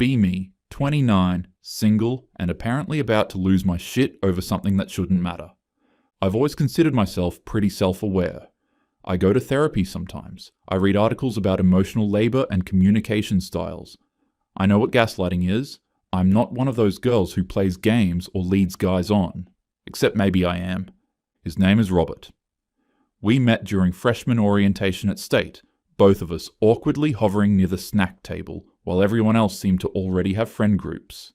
be me, 29, single, and apparently about to lose my shit over something that shouldn't matter. I've always considered myself pretty self-aware. I go to therapy sometimes. I read articles about emotional labor and communication styles. I know what gaslighting is. I'm not one of those girls who plays games or leads guys on. Except maybe I am. His name is Robert. We met during freshman orientation at State, both of us awkwardly hovering near the snack table while everyone else seemed to already have friend groups.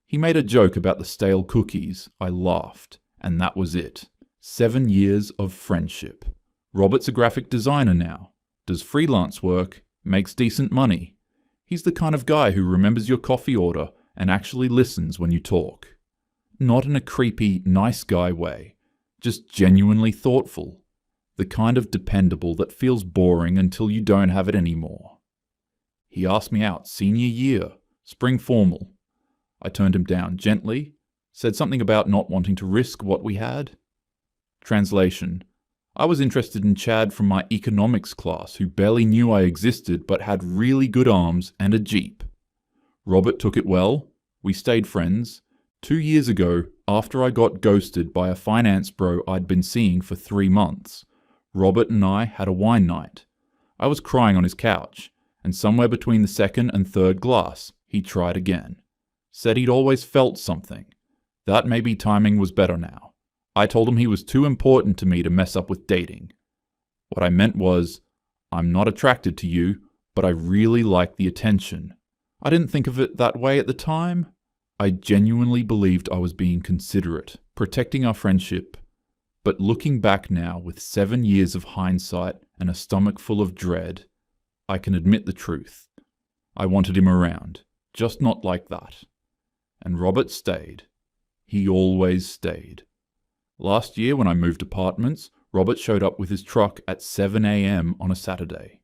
He made a joke about the stale cookies. I laughed, and that was it. 7 years of friendship. Robert's a graphic designer now, does freelance work, makes decent money. He's the kind of guy who remembers your coffee order and actually listens when you talk. Not in a creepy, nice guy way, just genuinely thoughtful. The kind of dependable that feels boring until you don't have it anymore. He asked me out senior year, spring formal. I turned him down gently, said something about not wanting to risk what we had. Translation: I was interested in Chad from my economics class who barely knew I existed but had really good arms and a Jeep. Robert took it well. We stayed friends. 2 years ago, after I got ghosted by a finance bro I'd been seeing for 3 months, Robert and I had a wine night. I was crying on his couch, and somewhere between the second and third glass, he tried again. Said he'd always felt something. That maybe timing was better now. I told him he was too important to me to mess up with dating. What I meant was, I'm not attracted to you, but I really like the attention. I didn't think of it that way at the time. I genuinely believed I was being considerate, protecting our friendship. But looking back now with 7 years of hindsight and a stomach full of dread, I can admit the truth. I wanted him around, just not like that. And Robert stayed. He always stayed. Last year when I moved apartments, Robert showed up with his truck at 7 a.m. on a Saturday.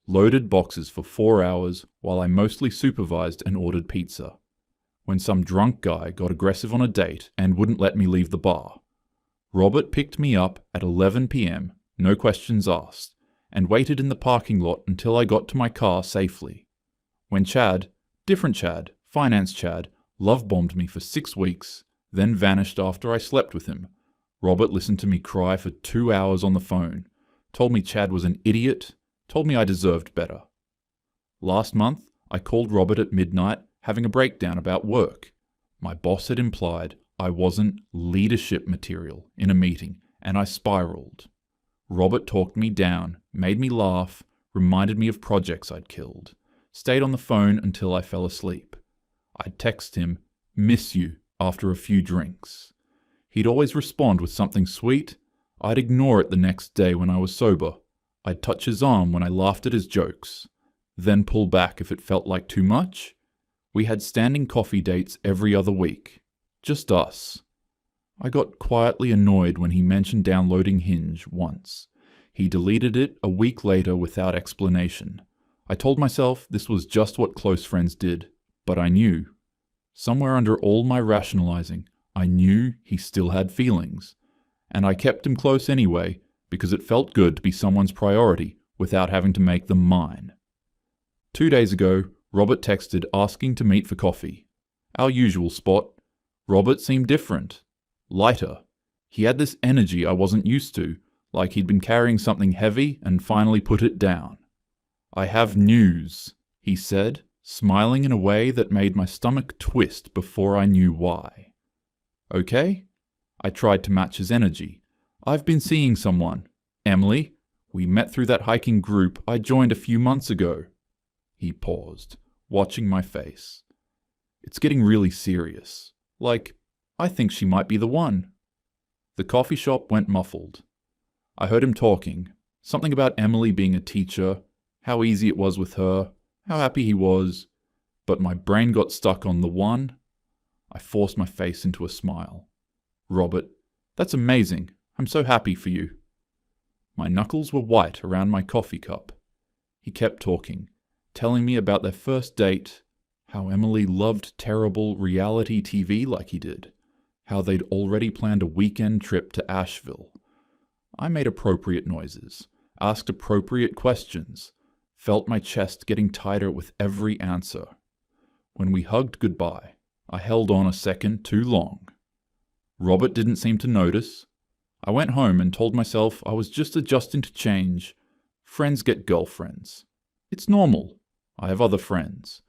Loaded boxes for 4 hours while I mostly supervised and ordered pizza. When some drunk guy got aggressive on a date and wouldn't let me leave the bar, Robert picked me up at 11 p.m., no questions asked, and waited in the parking lot until I got to my car safely. When Chad, different Chad, finance Chad, love-bombed me for 6 weeks, then vanished after I slept with him, Robert listened to me cry for 2 hours on the phone, told me Chad was an idiot, told me I deserved better. Last month, I called Robert at midnight having a breakdown about work. My boss had implied I wasn't leadership material in a meeting, and I spiraled. Robert talked me down, made me laugh, reminded me of projects I'd killed, stayed on the phone until I fell asleep. I'd text him, "Miss you," after a few drinks. He'd always respond with something sweet. I'd ignore it the next day when I was sober. I'd touch his arm when I laughed at his jokes, then pull back if it felt like too much. We had standing coffee dates every other week. Just us. I got quietly annoyed when he mentioned downloading Hinge once. He deleted it a week later without explanation. I told myself this was just what close friends did, but I knew. Somewhere under all my rationalizing, I knew he still had feelings. And I kept him close anyway, because it felt good to be someone's priority without having to make them mine. 2 days ago, Robert texted asking to meet for coffee. Our usual spot. Robert seemed different. Lighter. He had this energy I wasn't used to, like he'd been carrying something heavy and finally put it down. "I have news," he said, smiling in a way that made my stomach twist before I knew why. "Okay?" I tried to match his energy. "I've been seeing someone. Emily. We met through that hiking group I joined a few months ago." He paused, watching my face. "It's getting really serious. Like, I think she might be the one." The coffee shop went muffled. I heard him talking, something about Emily being a teacher, how easy it was with her, how happy he was, but my brain got stuck on the one. I forced my face into a smile. "Robert, that's amazing. I'm so happy for you." My knuckles were white around my coffee cup. He kept talking, telling me about their first date, how Emily loved terrible reality TV like he did, how they'd already planned a weekend trip to Asheville. I made appropriate noises, asked appropriate questions, felt my chest getting tighter with every answer. When we hugged goodbye, I held on a second too long. Robert didn't seem to notice. I went home and told myself I was just adjusting to change. Friends get girlfriends. It's normal. I have other friends.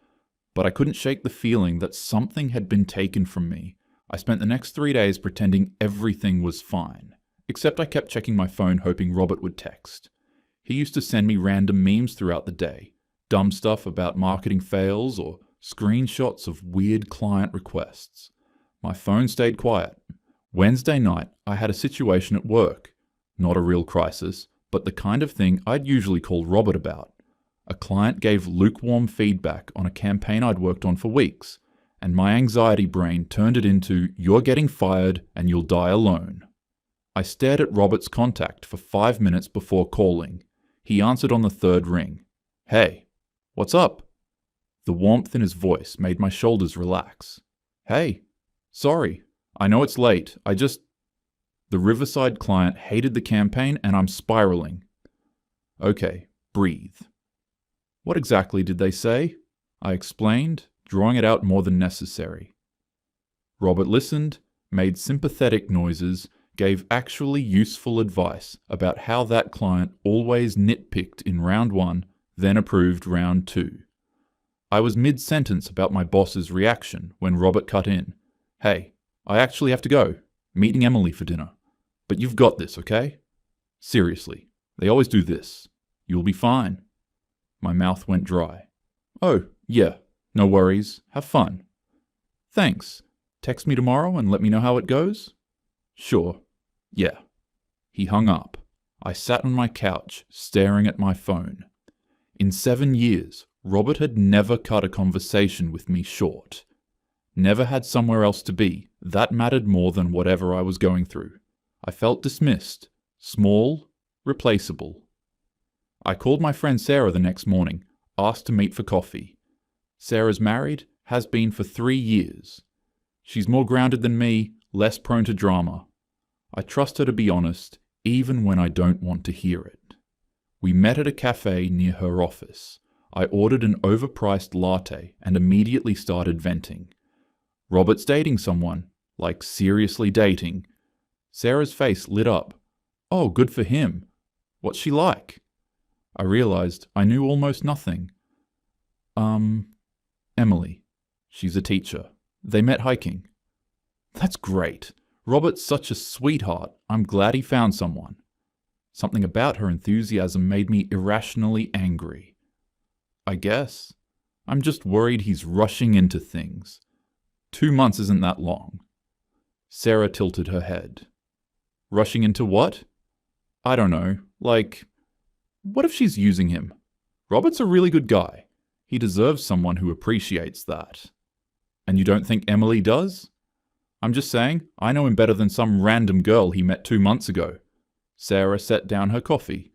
But I couldn't shake the feeling that something had been taken from me. I spent the next 3 days pretending everything was fine, except I kept checking my phone hoping Robert would text. He used to send me random memes throughout the day, dumb stuff about marketing fails or screenshots of weird client requests. My phone stayed quiet. Wednesday night, I had a situation at work. Not a real crisis, but the kind of thing I'd usually call Robert about. A client gave lukewarm feedback on a campaign I'd worked on for weeks, and my anxiety brain turned it into, "You're getting fired and you'll die alone." I stared at Robert's contact for 5 minutes before calling. He answered on the third ring. "Hey, what's up?" The warmth in his voice made my shoulders relax. "Hey, sorry, I know it's late, The Riverside client hated the campaign and I'm spiraling. Okay, breathe. What exactly did they say? I explained, drawing it out more than necessary. Robert listened, made sympathetic noises, gave actually useful advice about how that client always nitpicked in round 1, then approved round 2. I was mid-sentence about my boss's reaction when Robert cut in. "Hey, I actually have to go. Meeting Emily for dinner. But you've got this, okay? Seriously, they always do this. You'll be fine." My mouth went dry. "Oh, yeah, no worries. Have fun." "Thanks. Text me tomorrow and let me know how it goes?" "Sure. Yeah." He hung up. I sat on my couch, staring at my phone. In 7 years, Robert had never cut a conversation with me short. Never had somewhere else to be. That mattered more than whatever I was going through. I felt dismissed, small, replaceable. I called my friend Sarah the next morning, asked to meet for coffee. Sarah's married, has been for 3 years. She's more grounded than me, less prone to drama. I trust her to be honest, even when I don't want to hear it. We met at a cafe near her office. I ordered an overpriced latte and immediately started venting. Robert's dating someone, like seriously dating. Sarah's face lit up. "Oh, good for him. What's she like?" I realized I knew almost nothing. Emily. She's a teacher. They met hiking." "That's great. Robert's such a sweetheart. I'm glad he found someone." Something about her enthusiasm made me irrationally angry. "I guess. I'm just worried he's rushing into things. 2 months isn't that long." Sarah tilted her head. "Rushing into what?" "I don't know. Like, what if she's using him? Robert's a really good guy. He deserves someone who appreciates that." "And you don't think Emily does?" "I'm just saying, I know him better than some random girl he met 2 months ago." Sarah set down her coffee.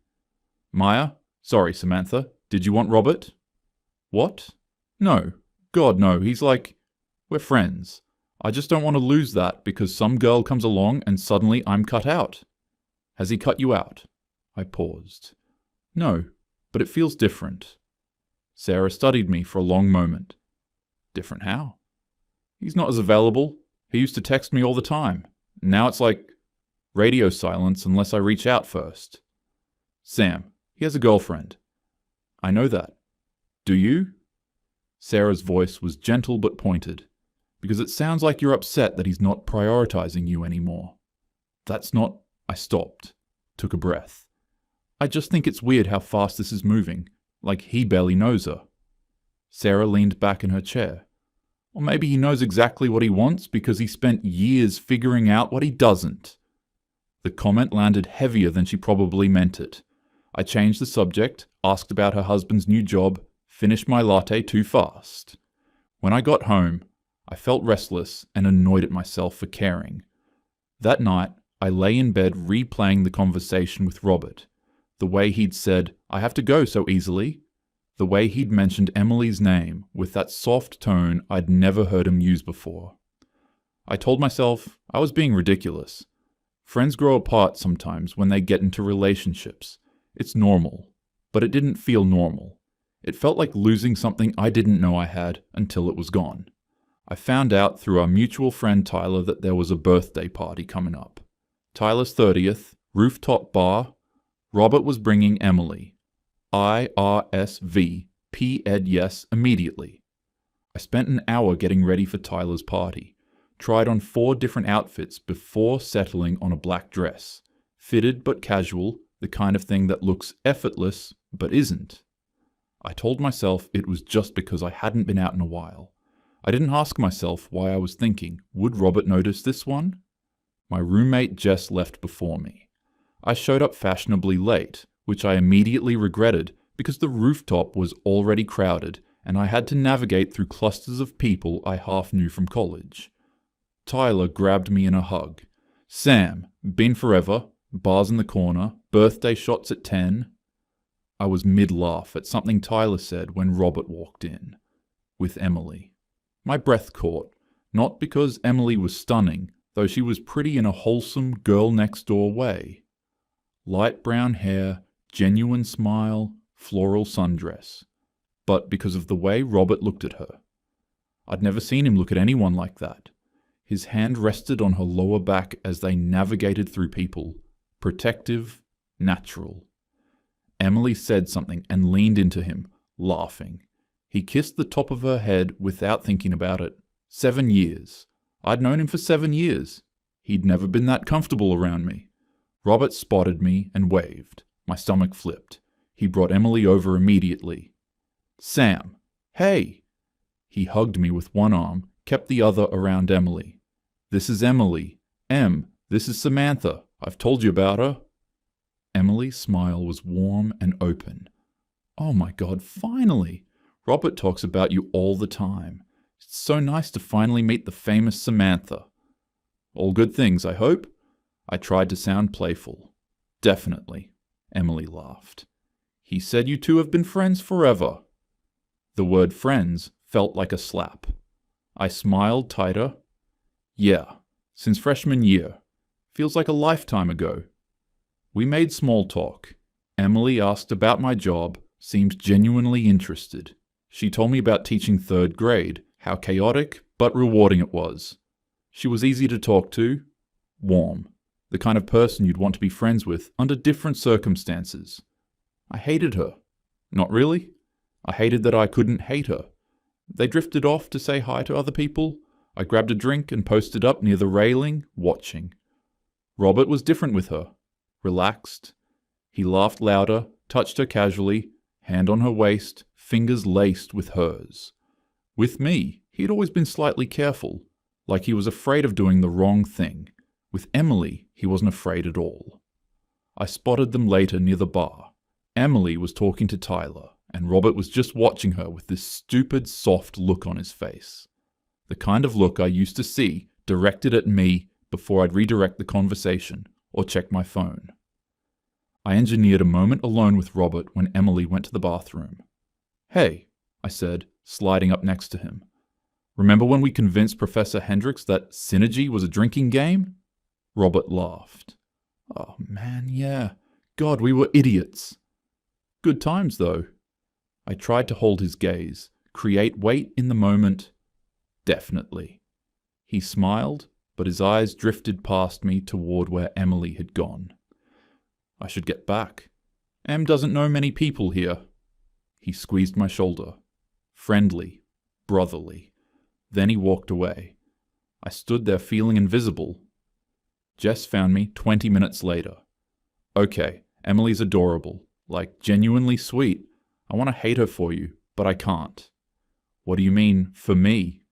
Sorry, Samantha, did you want Robert?" "What? No. God, no. He's like, we're friends. I just don't want to lose that because some girl comes along and suddenly I'm cut out." "Has he cut you out?" I paused. "No, but it feels different." Sarah studied me for a long moment. "Different how?" "He's not as available. He used to text me all the time. Now it's like radio silence unless I reach out first." "Sam, he has a girlfriend." "I know that. Do you?" Sarah's voice was gentle but pointed. "Because it sounds like you're upset that he's not prioritizing you anymore." "That's not..." I stopped, took a breath. "I just think it's weird how fast this is moving, like he barely knows her." Sarah leaned back in her chair. "Or maybe he knows exactly what he wants because he spent years figuring out what he doesn't." The comment landed heavier than she probably meant it. I changed the subject, asked about her husband's new job, finished my latte too fast. When I got home, I felt restless and annoyed at myself for caring. That night, I lay in bed replaying the conversation with Robert. The way he'd said, "I have to go," so easily. The way he'd mentioned Emily's name with that soft tone I'd never heard him use before. I told myself I was being ridiculous. Friends grow apart sometimes when they get into relationships. It's normal. But it didn't feel normal. It felt like losing something I didn't know I had until it was gone. I found out through our mutual friend Tyler that there was a birthday party coming up. Tyler's 30th, rooftop bar. Robert was bringing Emily. IRSV, P-Ed yes immediately. I spent an hour getting ready for Tyler's party. Tried on 4 different outfits before settling on a black dress. Fitted but casual, the kind of thing that looks effortless but isn't. I told myself it was just because I hadn't been out in a while. I didn't ask myself why I was thinking, would Robert notice this one? My roommate Jess left before me. I showed up fashionably late, which I immediately regretted because the rooftop was already crowded and I had to navigate through clusters of people I half knew from college. Tyler grabbed me in a hug. Sam, been forever, bars in the corner, birthday shots at 10. I was mid-laugh at something Tyler said when Robert walked in. With Emily. My breath caught, not because Emily was stunning, though she was pretty in a wholesome girl-next-door way. Light brown hair, genuine smile, floral sundress. But because of the way Robert looked at her. I'd never seen him look at anyone like that. His hand rested on her lower back as they navigated through people. Protective, natural. Emily said something and leaned into him, laughing. He kissed the top of her head without thinking about it. 7 years. I'd known him for 7 years. He'd never been that comfortable around me. Robert spotted me and waved. My stomach flipped. He brought Emily over immediately. Sam, hey! He hugged me with one arm, kept the other around Emily. This is Emily. Em, this is Samantha. I've told you about her. Emily's smile was warm and open. Oh my God, finally! Robert talks about you all the time. It's so nice to finally meet the famous Samantha. All good things, I hope? I tried to sound playful. Definitely. Emily laughed. He said you two have been friends forever. The word friends felt like a slap. I smiled tighter. Yeah, since freshman year. Feels like a lifetime ago. We made small talk. Emily asked about my job, seemed genuinely interested. She told me about teaching 3rd grade, how chaotic but rewarding it was. She was easy to talk to, warm, the kind of person you'd want to be friends with under different circumstances. I hated her. Not really. I hated that I couldn't hate her. They drifted off to say hi to other people. I grabbed a drink and posted up near the railing, watching. Robert was different with her. Relaxed. He laughed louder, touched her casually, hand on her waist, fingers laced with hers. With me, he'd always been slightly careful, like he was afraid of doing the wrong thing. With Emily, he wasn't afraid at all. I spotted them later near the bar. Emily was talking to Tyler, and Robert was just watching her with this stupid, soft look on his face. The kind of look I used to see directed at me before I'd redirect the conversation or check my phone. I engineered a moment alone with Robert when Emily went to the bathroom. Hey, I said, sliding up next to him. Remember when we convinced Professor Hendricks that synergy was a drinking game? Robert laughed. Oh man, yeah. God, we were idiots. Good times, though. I tried to hold his gaze, create weight in the moment. Definitely. He smiled, but his eyes drifted past me toward where Emily had gone. I should get back. Em doesn't know many people here. He squeezed my shoulder. Friendly, brotherly. Then he walked away. I stood there feeling invisible. Jess found me 20 minutes later. Okay, Emily's adorable, like genuinely sweet. I want to hate her for you, but I can't. What do you mean, for me?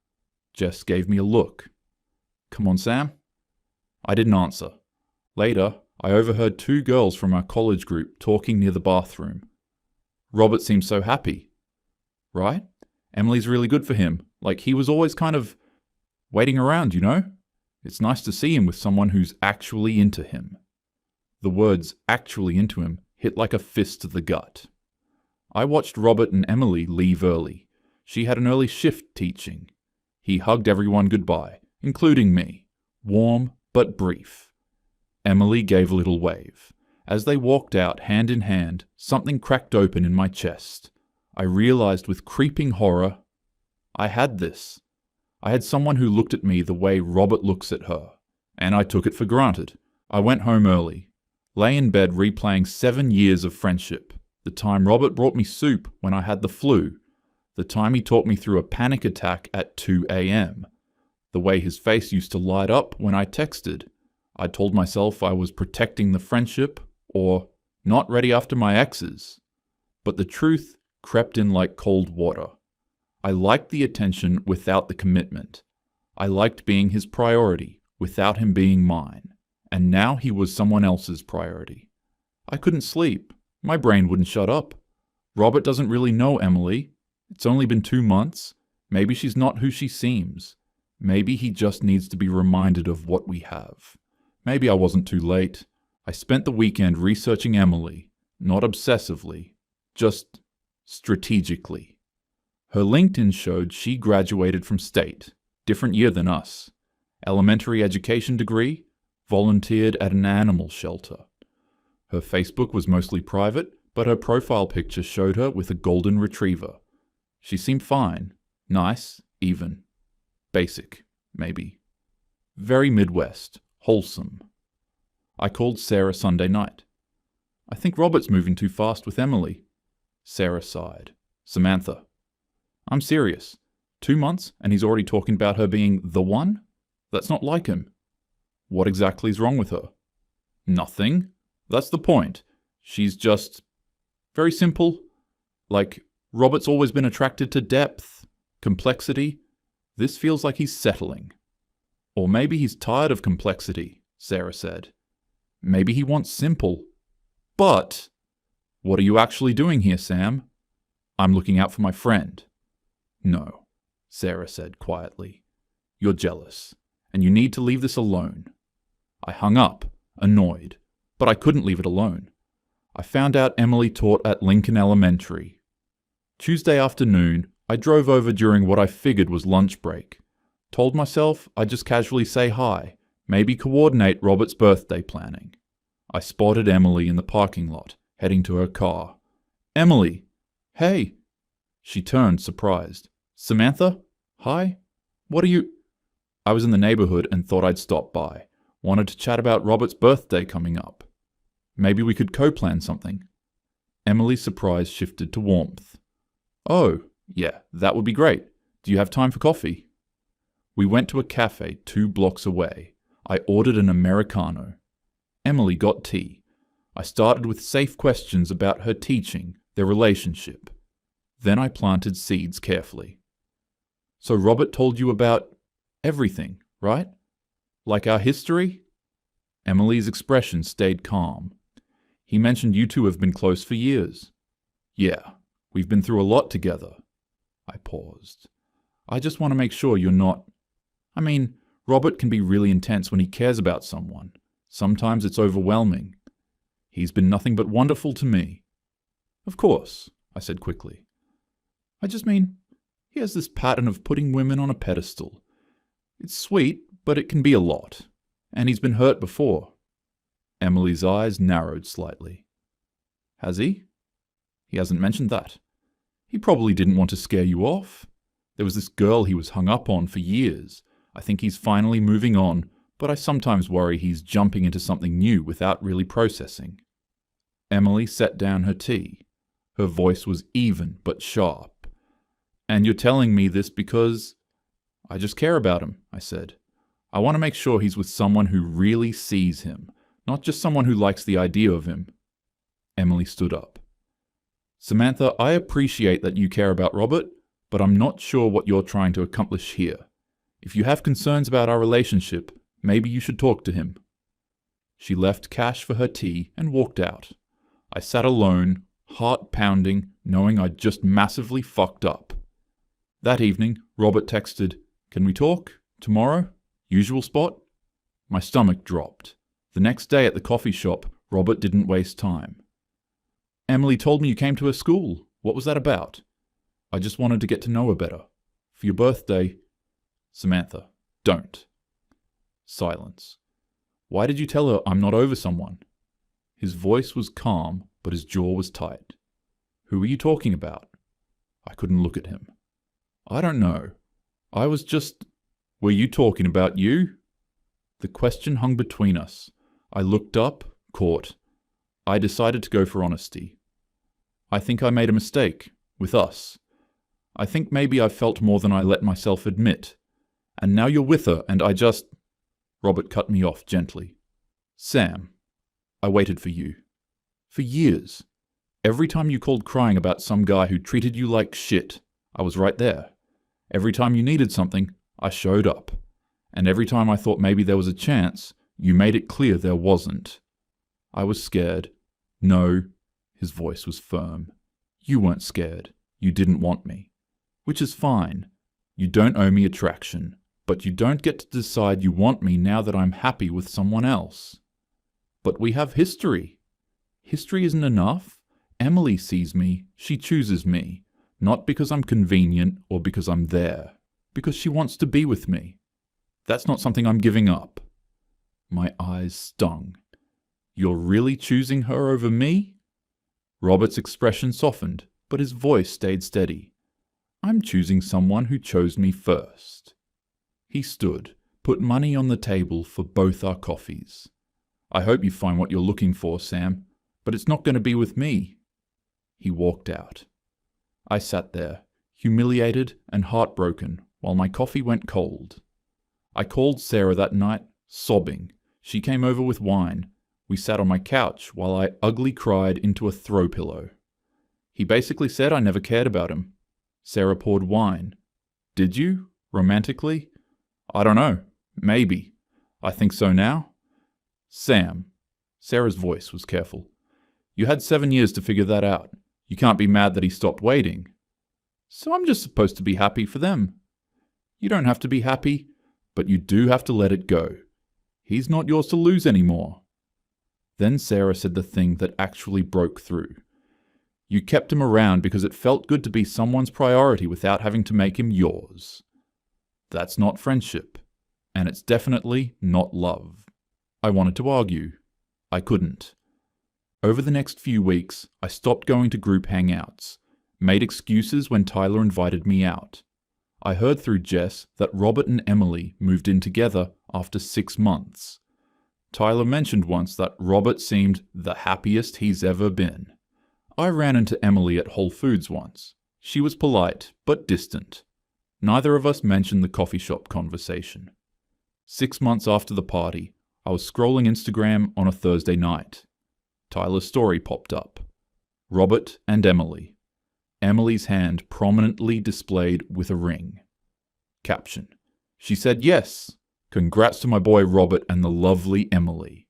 Jess gave me a look. Come on, Sam. I didn't answer. Later, I overheard 2 girls from our college group talking near the bathroom. Robert seemed so happy. Right? Emily's really good for him. Like, he was always kind of waiting around, you know? It's nice to see him with someone who's actually into him. The words actually into him hit like a fist to the gut. I watched Robert and Emily leave early. She had an early shift teaching. He hugged everyone goodbye, including me. Warm but brief. Emily gave a little wave. As they walked out hand in hand, something cracked open in my chest. I realized with creeping horror, I had this. I had someone who looked at me the way Robert looks at her, and I took it for granted. I went home early, lay in bed replaying 7 years of friendship, the time Robert brought me soup when I had the flu, the time he talked me through a panic attack at 2 a.m., the way his face used to light up when I texted. I told myself I was protecting the friendship, or not ready after my exes. But the truth crept in like cold water. I liked the attention without the commitment. I liked being his priority without him being mine. And now he was someone else's priority. I couldn't sleep. My brain wouldn't shut up. Robert doesn't really know Emily. It's only been 2 months. Maybe she's not who she seems. Maybe he just needs to be reminded of what we have. Maybe I wasn't too late. I spent the weekend researching Emily, not obsessively, just strategically. Her LinkedIn showed she graduated from state, different year than us. Elementary education degree, volunteered at an animal shelter. Her Facebook was mostly private, but her profile picture showed her with a golden retriever. She seemed fine, nice, even. Basic, maybe. Very Midwest, wholesome. I called Sarah Sunday night. I think Robert's moving too fast with Emily. Sarah sighed. Samantha. I'm serious. 2 months and he's already talking about her being the one? That's not like him. What exactly is wrong with her? Nothing. That's the point. She's just very simple. Like, Robert's always been attracted to depth, complexity. This feels like he's settling. Or maybe he's tired of complexity, Sarah said. Maybe he wants simple. But what are you actually doing here, Sam? I'm looking out for my friend. No, Sarah said quietly. You're jealous, and you need to leave this alone. I hung up, annoyed, but I couldn't leave it alone. I found out Emily taught at Lincoln Elementary. Tuesday afternoon, I drove over during what I figured was lunch break. Told myself I'd just casually say hi, maybe coordinate Robert's birthday planning. I spotted Emily in the parking lot, heading to her car. Emily! Hey! She turned, surprised. Samantha? Hi? What are you... I was in the neighborhood and thought I'd stop by. Wanted to chat about Robert's birthday coming up. Maybe we could co-plan something. Emily's surprise shifted to warmth. Oh, yeah, that would be great. Do you have time for coffee? We went to a cafe 2 blocks away. I ordered an Americano. Emily got tea. I started with safe questions about her teaching, their relationship. Then I planted seeds carefully. So Robert told you about everything, right? Like our history? Emily's expression stayed calm. He mentioned you two have been close for years. Yeah, we've been through a lot together. I paused. I just want to make sure you're not... Robert can be really intense when he cares about someone. Sometimes it's overwhelming. He's been nothing but wonderful to me. Of course, I said quickly. I just mean, he has this pattern of putting women on a pedestal. It's sweet, but it can be a lot. And he's been hurt before. Emily's eyes narrowed slightly. Has he? He hasn't mentioned that. He probably didn't want to scare you off. There was this girl he was hung up on for years. I think he's finally moving on, but I sometimes worry he's jumping into something new without really processing. Emily set down her tea. Her voice was even but sharp. And you're telling me this because... I just care about him, I said. I want to make sure he's with someone who really sees him, not just someone who likes the idea of him. Emily stood up. Samantha, I appreciate that you care about Robert, but I'm not sure what you're trying to accomplish here. If you have concerns about our relationship, maybe you should talk to him. She left cash for her tea and walked out. I sat alone, heart pounding, knowing I'd just massively fucked up. That evening, Robert texted, Can we talk? Tomorrow? Usual spot? My stomach dropped. The next day at the coffee shop, Robert didn't waste time. Emily told me you came to her school. What was that about? I just wanted to get to know her better. For your birthday... Samantha, don't. Silence. Why did you tell her I'm not over someone? His voice was calm, but his jaw was tight. Who are you talking about? I couldn't look at him. I don't know. I was just... Were you talking about you? The question hung between us. I looked up, caught. I decided to go for honesty. I think I made a mistake, with us. I think maybe I felt more than I let myself admit. And now you're with her, and I just... Robert cut me off gently. Sam, I waited for you. For years. Every time you called crying about some guy who treated you like shit, I was right there. Every time you needed something, I showed up. And every time I thought maybe there was a chance, you made it clear there wasn't. I was scared. No, his voice was firm. You weren't scared. You didn't want me. Which is fine. You don't owe me attraction, but you don't get to decide you want me now that I'm happy with someone else. But we have history. History isn't enough. Emily sees me, she chooses me, not because I'm convenient or because I'm there, because she wants to be with me. That's not something I'm giving up. My eyes stung. You're really choosing her over me? Robert's expression softened, but his voice stayed steady. I'm choosing someone who chose me first. He stood, put money on the table for both our coffees. I hope you find what you're looking for, Sam, but it's not going to be with me. He walked out. I sat there, humiliated and heartbroken, while my coffee went cold. I called Sarah that night, sobbing. She came over with wine. We sat on my couch while I ugly cried into a throw pillow. He basically said I never cared about him. Sarah poured wine. Did you? Romantically? I don't know. Maybe. I think so now. Sam. Sarah's voice was careful. You had 7 years to figure that out. You can't be mad that he stopped waiting. So I'm just supposed to be happy for them. You don't have to be happy, but you do have to let it go. He's not yours to lose anymore. Then Sarah said the thing that actually broke through. You kept him around because it felt good to be someone's priority without having to make him yours. That's not friendship, and it's definitely not love. I wanted to argue. I couldn't. Over the next few weeks, I stopped going to group hangouts, made excuses when Tyler invited me out. I heard through Jess that Robert and Emily moved in together after 6 months. Tyler mentioned once that Robert seemed the happiest he's ever been. I ran into Emily at Whole Foods once. She was polite, but distant. Neither of us mentioned the coffee shop conversation. 6 months after the party, I was scrolling Instagram on a Thursday night. Tyler's story popped up. Robert and Emily. Emily's hand prominently displayed with a ring. Caption. She said yes. Congrats to my boy Robert and the lovely Emily.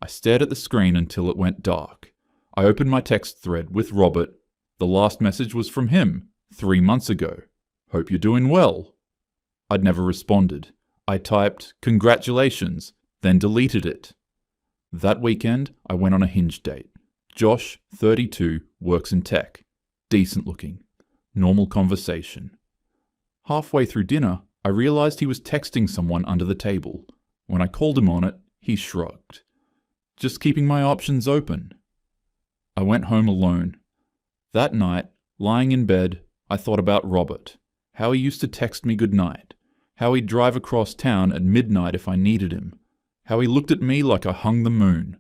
I stared at the screen until it went dark. I opened my text thread with Robert. The last message was from him, 3 months ago. Hope you're doing well. I'd never responded. I typed, congratulations, then deleted it. That weekend, I went on a Hinge date. Josh, 32, works in tech. Decent looking. Normal conversation. Halfway through dinner, I realized he was texting someone under the table. When I called him on it, he shrugged. Just keeping my options open. I went home alone. That night, lying in bed, I thought about Robert. How he used to text me goodnight. How he'd drive across town at midnight if I needed him. How he looked at me like I hung the moon.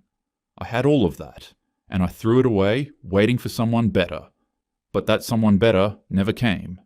I had all of that, and I threw it away, waiting for someone better. But that someone better never came.